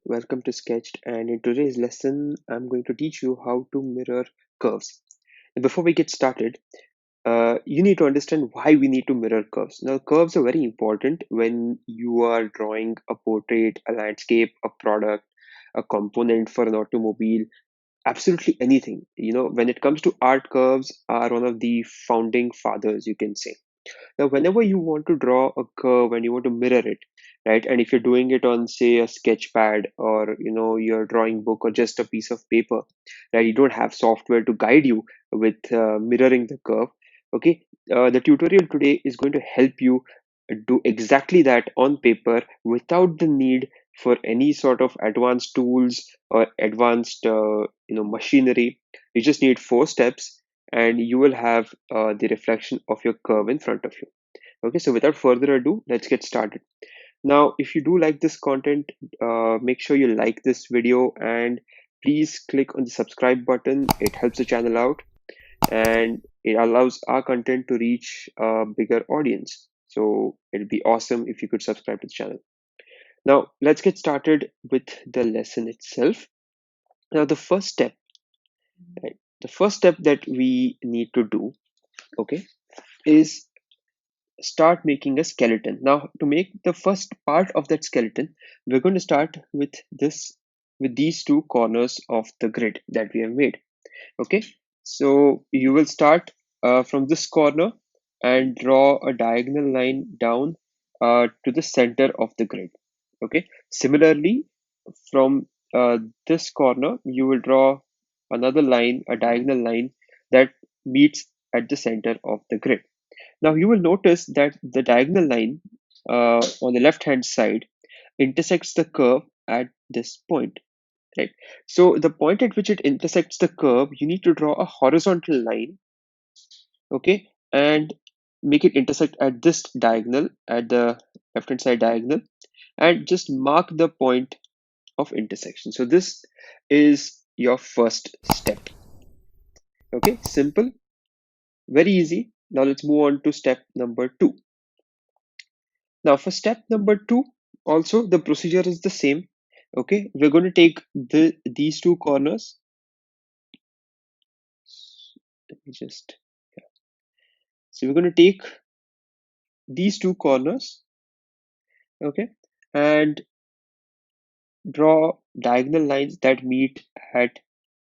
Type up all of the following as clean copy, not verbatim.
welcome to Sketched, and in today's lesson I'm going to teach you how to mirror curves. And before we get started, you need to understand why we need to mirror curves. Now, curves are very important when you are drawing a portrait, a landscape, a product, a component for an automobile, absolutely anything. When it comes to art, curves are one of the founding fathers, you can say. Now, whenever you want to draw a curve and you want to mirror it, right? And if you're doing it on, say, a sketch pad or your drawing book or just a piece of paper, right? You don't have software to guide you with mirroring the curve. Okay, the tutorial today is going to help you do exactly that on paper without the need for any sort of advanced tools or advanced machinery. You just need 4 steps and you will have the reflection of your curve in front of you. Okay, so without further ado, let's get started. Now, if you do like this content, make sure you like this video and please click on the subscribe button. It helps the channel out and it allows our content to reach a bigger audience. So it'll be awesome if you could subscribe to the channel. Now, let's get started with the lesson itself. Now, right, the first step that we need to do, okay, is start making a skeleton. Now, to make the first part of that skeleton, we're going to start with these two corners of the grid that we have made. Okay, so you will start from this corner and draw a diagonal line down to the center of the grid. Okay, similarly, from this corner, you will draw another line, a diagonal line that meets at the center of the grid. Now you will notice that the diagonal line on the left hand side intersects the curve at this point, right? So the point at which it intersects the curve, you need to draw a horizontal line, okay, and make it intersect at this diagonal, at the left hand side diagonal, and just mark the point of intersection. So this is your first step. Okay, simple, very easy. Now let's move on to step number 2. Now for step number 2, also the procedure is the same. Okay, we're going to take these two corners. Let me just, so we're going to take these two corners, okay, and draw diagonal lines that meet at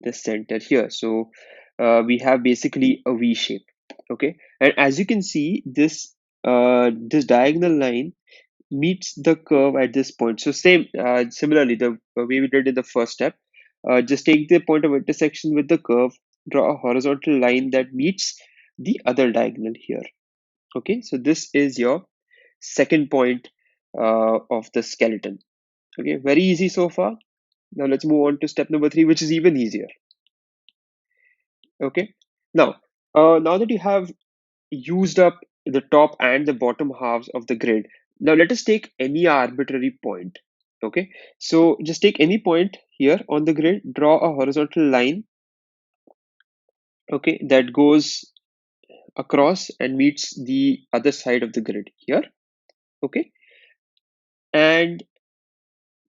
the center here. So we have basically a V shape, okay, and as you can see, this diagonal line meets the curve at this point. So similarly, the way we did in the first step, just take the point of intersection with the curve, draw a horizontal line that meets the other diagonal here. Okay, so this is your second point of the skeleton. Okay, very easy so far. Now let's move on to step number 3, which is even easier. Okay, now now that you have used up the top and the bottom halves of the grid. Now let us take any arbitrary point. Okay, so just take any point here on the grid, draw a horizontal line, okay, that goes across and meets the other side of the grid here. Okay, and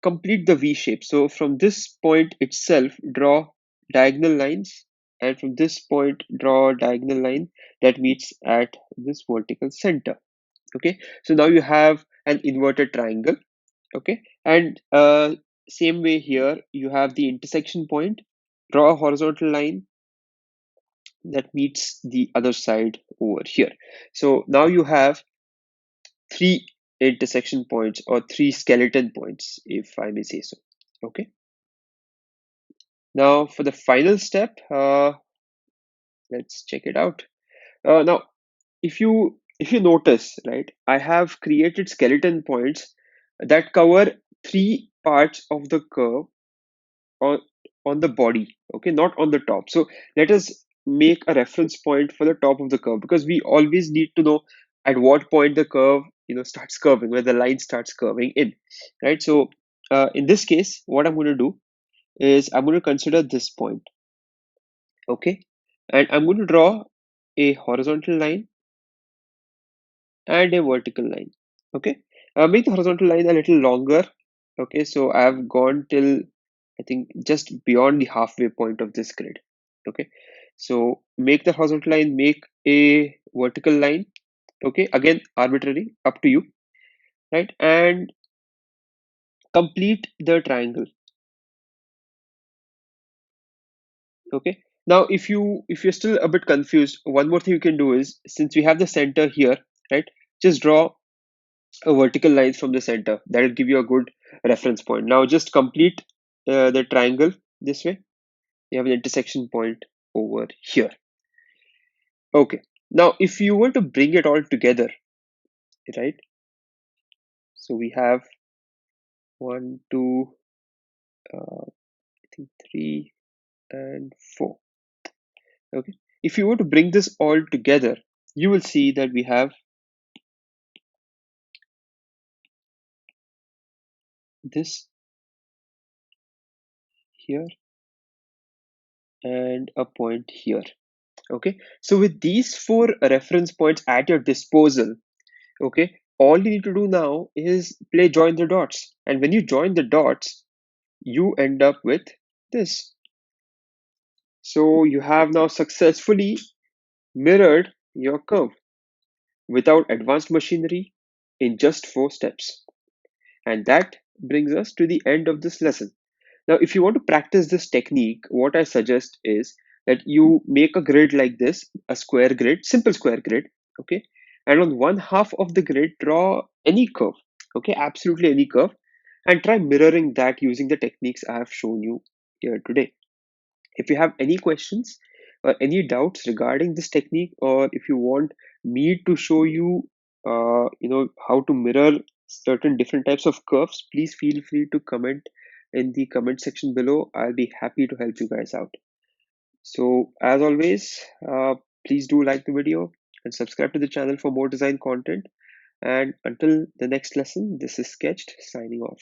complete the V shape. So from this point itself, draw diagonal lines, and from this point, draw a diagonal line that meets at this vertical center. Okay, so now you have an inverted triangle. Okay, and same way here you have the intersection point, draw a horizontal line that meets the other side over here. So now you have 3 intersection points or 3 skeleton points, if I may say so. Okay, now for the final step, let's check it out. Now if you notice, right, I have created skeleton points that cover 3 parts of the curve on on the body, okay, not on the top. So let us make a reference point for the top of the curve, because we always need to know at what point the curve starts curving, where the line starts curving in, right? So in this case, what I'm going to do is I'm going to consider this point, okay, and I'm going to draw a horizontal line and a vertical line. Okay, make the horizontal line a little longer, Okay, so I've gone till, I think, just beyond the halfway point of this grid. Okay, so make the horizontal line, make a vertical line. Okay, again, arbitrary, up to you, right? And complete the triangle. Okay, now if you're still a bit confused, one more thing you can do is, since we have the center here, right, just draw a vertical line from the center. That will give you a good reference point. Now just complete the triangle this way. You have an intersection point over here. Okay, now if you want to bring it all together, right, so we have one, two, I think three and four. Okay, if you want to bring this all together, you will see that we have this here and a point here. Okay, so with these four reference points at your disposal, okay, all you need to do now is play join the dots, and when you join the dots, you end up with this. So you have now successfully mirrored your curve without advanced machinery in just 4 steps. And that brings us to the end of this lesson. Now, if you want to practice this technique, what I suggest is that you make a grid like this, a square grid, simple square grid, okay? And on one half of the grid, draw any curve, okay? Absolutely any curve, and try mirroring that using the techniques I have shown you here today. If you have any questions or any doubts regarding this technique, or if you want me to show you, how to mirror certain different types of curves, please feel free to comment in the comment section below. I'll be happy to help you guys out. So, as always, please do like the video and subscribe to the channel for more design content. And until the next lesson, this is Sketched signing off.